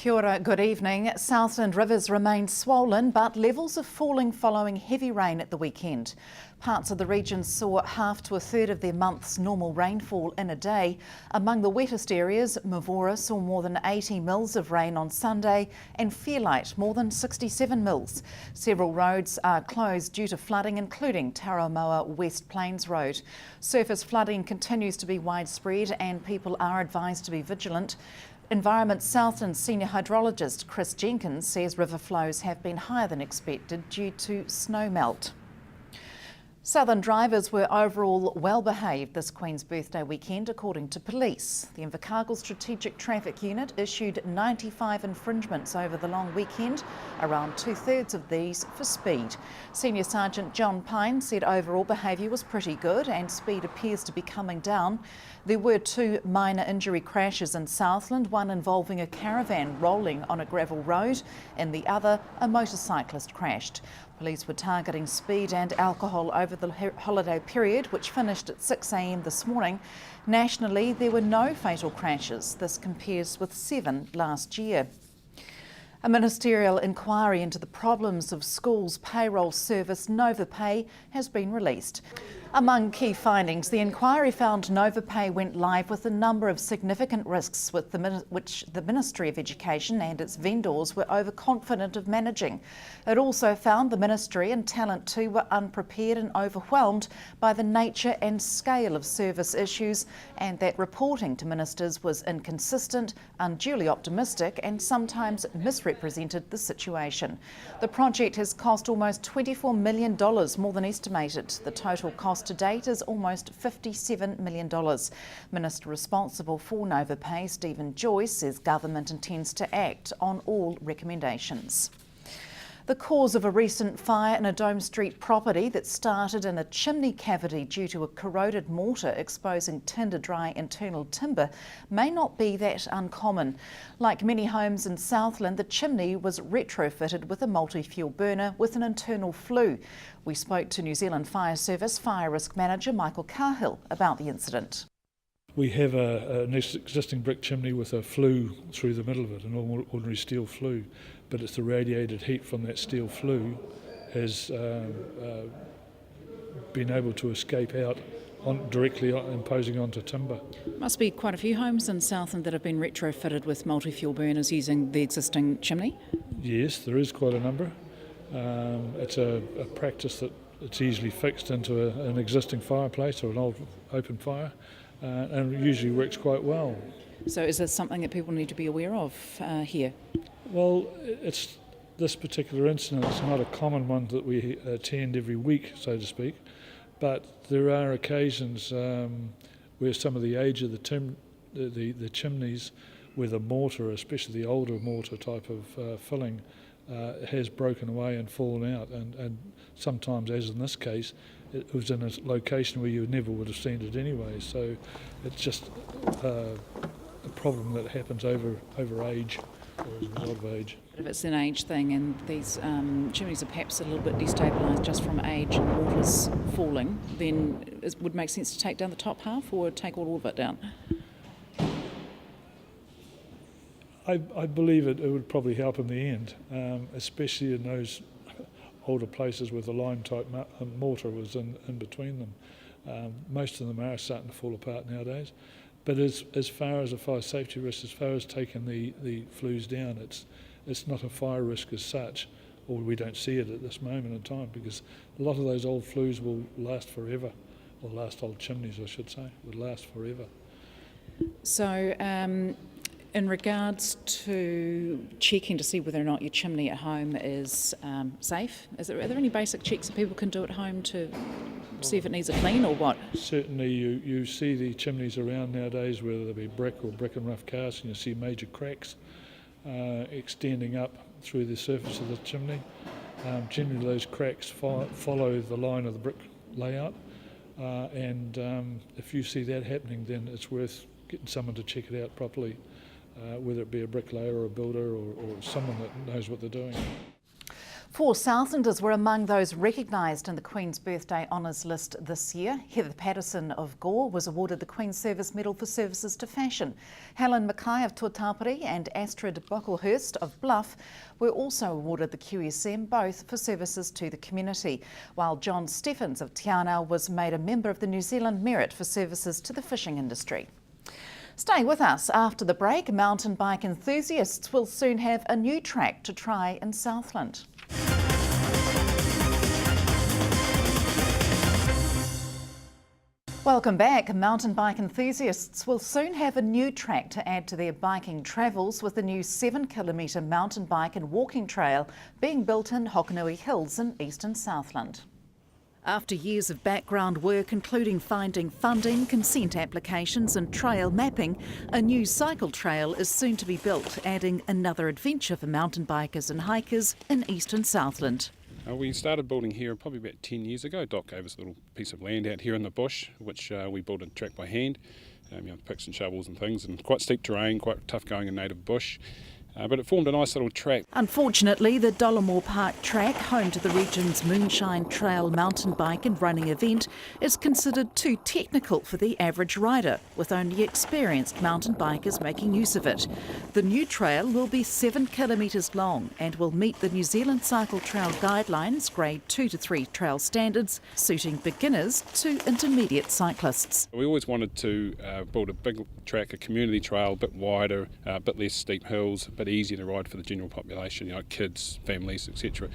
Kia ora, good evening. Southland rivers remain swollen, but levels are falling following heavy rain at the weekend. Parts of the region saw half to a third of their month's normal rainfall in a day. Among the wettest areas, Mavora saw more than 80 mils of rain on Sunday and Fairlight more than 67 mils. Several roads are closed due to flooding, including Taramoa West Plains Road. Surface flooding continues to be widespread and people are advised to be vigilant. Environment Southland senior hydrologist Chris Jenkins says river flows have been higher than expected due to snow melt. Southern drivers were overall well behaved this Queen's Birthday weekend, according to police. The Invercargill Strategic Traffic Unit issued 95 infringements over the long weekend, around 2/3 of these for speed. Senior Sergeant John Pine said overall behaviour was pretty good and speed appears to be coming down. There were 2 minor injury crashes in Southland, one involving a caravan rolling on a gravel road and the other a motorcyclist crashed. Police were targeting speed and alcohol over the holiday period, which finished at 6 a.m. this morning. Nationally, there were no fatal crashes. This compares with 7 last year. A ministerial inquiry into the problems of schools' payroll service NovaPay has been released. Among key findings, the inquiry found NovaPay went live with a number of significant risks which the Ministry of Education and its vendors were overconfident of managing. It also found the Ministry and Talent 2 were unprepared and overwhelmed by the nature and scale of service issues, and that reporting to ministers was inconsistent, unduly optimistic and sometimes misrepresented the situation. The project has cost almost $24 million more than estimated. The total cost to date is almost $57 million. Minister responsible for NovaPay, Stephen Joyce, says government intends to act on all recommendations. The cause of a recent fire in a Dome Street property that started in a chimney cavity due to a corroded mortar exposing tinder-dry internal timber may not be that uncommon. Like many homes in Southland, the chimney was retrofitted with a multi-fuel burner with an internal flue. We spoke to New Zealand Fire Service Fire Risk Manager Michael Cahill about the incident. We have an existing brick chimney with a flue through the middle of it, an ordinary steel flue, but it's the radiated heat from that steel flue has been able to escape out directly imposing onto timber. Must be quite a few homes in Southland that have been retrofitted with multi-fuel burners using the existing chimney? Yes, there is quite a number. It's a practice that it's easily fixed into an existing fireplace or an old open fire. And it usually works quite well. So is this something that people need to be aware of here? Well, it's this particular incident. It's not a common one that we attend every week, so to speak, but there are occasions where some of the age of the chimneys, where the mortar, especially the older mortar type of filling, has broken away and fallen out, and sometimes, as in this case, it was in a location where you never would have seen it anyway. So it's just a problem that happens over age, or as a result of age. If it's an age thing and these chimneys are perhaps a little bit destabilised just from age and water's falling, then it would make sense to take down the top half or take all of it down? I believe it would probably help in the end, especially in those older places where the lime type mortar was in between them. Most of them are starting to fall apart nowadays. But as far as a fire safety risk, as far as taking the flues down, it's not a fire risk as such, or we don't see it at this moment in time, because a lot of those old flues will last forever, or old chimneys I should say, will last forever. So in regards to checking to see whether or not your chimney at home is safe, are there any basic checks that people can do at home to see if it needs a clean or what? Certainly you see the chimneys around nowadays, whether they be brick or brick and rough cast, and you see major cracks extending up through the surface of the chimney. Generally those cracks follow the line of the brick layout, and if you see that happening, then it's worth getting someone to check it out properly. Whether it be a bricklayer or a builder or someone that knows what they're doing. 4 Southlanders were among those recognised in the Queen's Birthday Honours list this year. Heather Patterson of Gore was awarded the Queen's Service Medal for services to fashion. Helen Mackay of Tuatapere and Astrid Bucklehurst of Bluff were also awarded the QSM, both for services to the community, while John Stephens of Tiana was made a member of the New Zealand Merit for services to the fishing industry. Stay with us. After the break, mountain bike enthusiasts will soon have a new track to try in Southland. Welcome back. Mountain bike enthusiasts will soon have a new track to add to their biking travels, with the new 7-kilometre mountain bike and walking trail being built in Hokonui Hills in eastern Southland. After years of background work, including finding funding, consent applications and trail mapping, a new cycle trail is soon to be built, adding another adventure for mountain bikers and hikers in eastern Southland. We started building here probably about 10 years ago. Doc gave us a little piece of land out here in the bush, which we built a track by hand, picks and shovels and things, and quite steep terrain, quite tough going in native bush. But it formed a nice little track. Unfortunately, the Dollamore Park track, home to the region's Moonshine Trail mountain bike and running event, is considered too technical for the average rider, with only experienced mountain bikers making use of it. The new trail will be 7 kilometres long and will meet the New Zealand Cycle Trail Guidelines, grade 2 to 3 trail standards, suiting beginners to intermediate cyclists. We always wanted to build a big track, a community trail, a bit wider, a bit less steep hills, but easier to ride for the general population, kids, families, etc.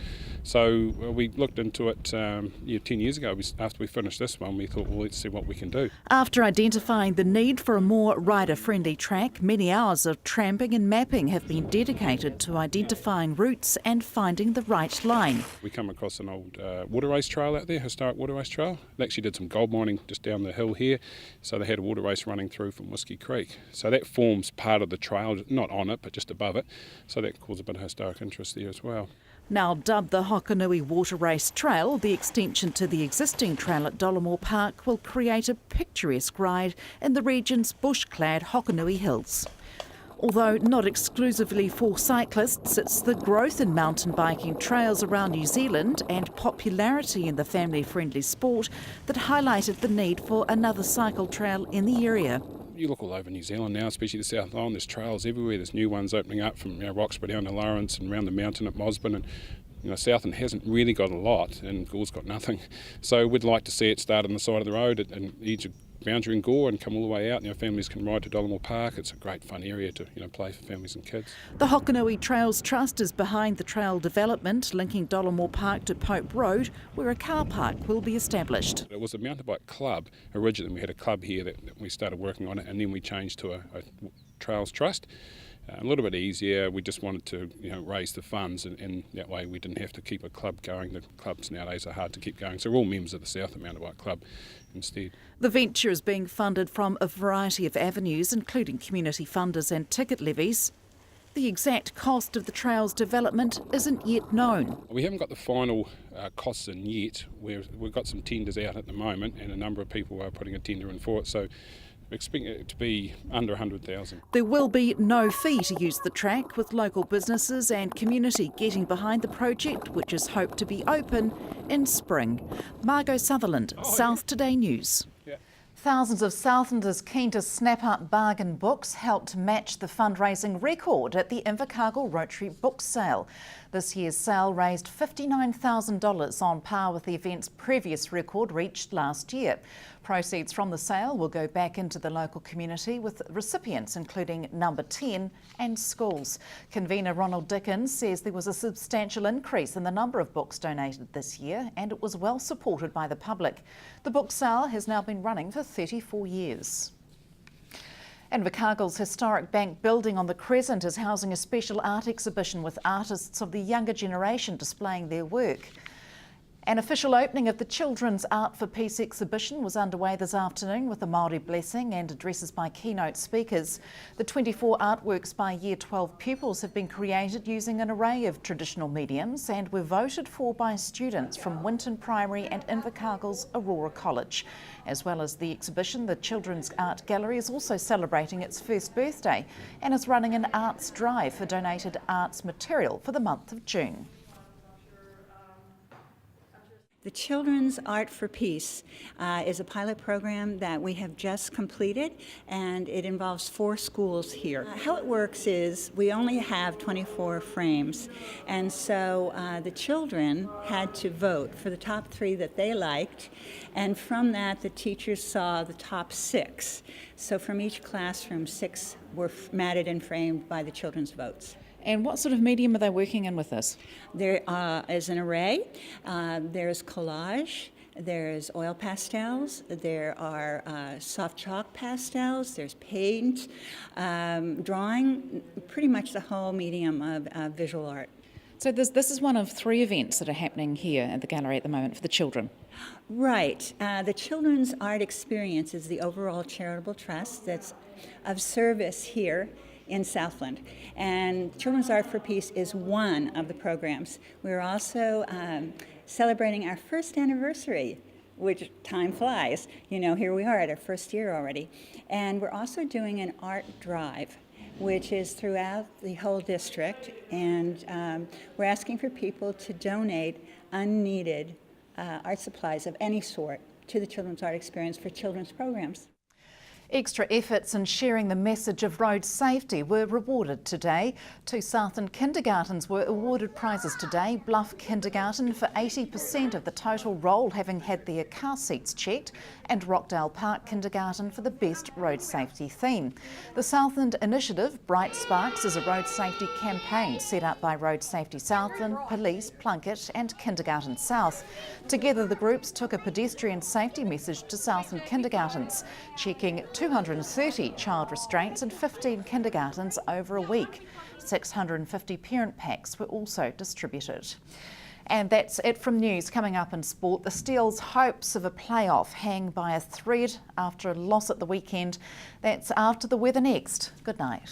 So we looked into it 10 years ago. After we finished this one, we thought, well, let's see what we can do. After identifying the need for a more rider-friendly track, many hours of tramping and mapping have been dedicated to identifying routes and finding the right line. We come across an old water race trail out there, historic water race trail. They actually did some gold mining just down the hill here, so they had a water race running through from Whiskey Creek. So that forms part of the trail, not on it, but just above it. So that caused a bit of historic interest there as well. Now dubbed the Hokonui Water Race Trail, the extension to the existing trail at Dollamore Park will create a picturesque ride in the region's bush-clad Hokonui Hills. Although not exclusively for cyclists, it's the growth in mountain biking trails around New Zealand and popularity in the family-friendly sport that highlighted the need for another cycle trail in the area. You look all over New Zealand now, especially the South Island, there's trails everywhere. There's new ones opening up from Roxburgh down to Lawrence and around the mountain at Mosman. And Southland hasn't really got a lot, and Gore's got nothing. So we'd like to see it start on the side of the road and each boundary in Gore and come all the way out. Families can ride to Dollamore Park. It's a great fun area to play for families and kids. The Hokonui Trails Trust is behind the trail development, linking Dollamore Park to Pope Road, where a car park will be established. It was a mountain bike club. Originally we had a club here that we started working on it, and then we changed to a Trails Trust. A little bit easier. We just wanted to raise the funds, and that way we didn't have to keep a club going. The clubs nowadays are hard to keep going, so we're all members of the Southland Mountain Bike Club instead. The venture is being funded from a variety of avenues, including community funders and ticket levies. The exact cost of the trail's development isn't yet known. We haven't got the final costs in yet. We've got some tenders out at the moment, and a number of people are putting a tender in for it, so we're expecting it to be under 100,000. There will be no fee to use the track, with local businesses and community getting behind the project, which is hoped to be open in spring. Margot Sutherland, South Today News. Yeah. Thousands of Southlanders keen to snap up bargain books helped match the fundraising record at the Invercargill Rotary Book Sale. This year's sale raised $59,000, on par with the event's previous record reached last year. Proceeds from the sale will go back into the local community, with recipients including Number 10 and schools. Convener Ronald Dickens says there was a substantial increase in the number of books donated this year, and it was well supported by the public. The book sale has now been running for 34 years. Invercargill's historic bank building on the Crescent is housing a special art exhibition with artists of the younger generation displaying their work. An official opening of the Children's Art for Peace exhibition was underway this afternoon with a Māori blessing and addresses by keynote speakers. The 24 artworks by Year 12 pupils have been created using an array of traditional mediums and were voted for by students from Winton Primary and Invercargill's Aurora College. As well as the exhibition, the Children's Art Gallery is also celebrating its first birthday and is running an arts drive for donated arts material for the month of June. The Children's Art for Peace is a pilot program that we have just completed, and it involves 4 schools here. How it works is we only have 24 frames, and so the children had to vote for the top 3 that they liked, and from that the teachers saw the top 6. So from each classroom, 6 were matted and framed by the children's votes. And what sort of medium are they working in with this? There is an array. There's collage, there's oil pastels, there are soft chalk pastels, there's paint, drawing, pretty much the whole medium of visual art. So this is one of 3 events that are happening here at the gallery at the moment for the children. Right. The Children's Art Experience is the overall charitable trust that's of service here in Southland. And Children's Art for Peace is one of the programs. We're also celebrating our 1st anniversary, which time flies. You know, here we are at our 1st year already. And we're also doing an art drive, which is throughout the whole district. And we're asking for people to donate unneeded art supplies of any sort to the Children's Art Experience for children's programs. Extra efforts in sharing the message of road safety were rewarded today. 2 Southland kindergartens were awarded prizes today. Bluff Kindergarten for 80% of the total roll, having had their car seats checked, and Rockdale Park Kindergarten for the best road safety theme. The Southland initiative, Bright Sparks, is a road safety campaign set up by Road Safety Southland, Police, Plunkett and Kindergarten South. Together the groups took a pedestrian safety message to Southland kindergartens, checking 230 child restraints in 15 kindergartens over a week. 650 parent packs were also distributed. And that's it from news. Coming up in sport, the Steel's hopes of a playoff hang by a thread after a loss at the weekend. That's after the weather next. Good night.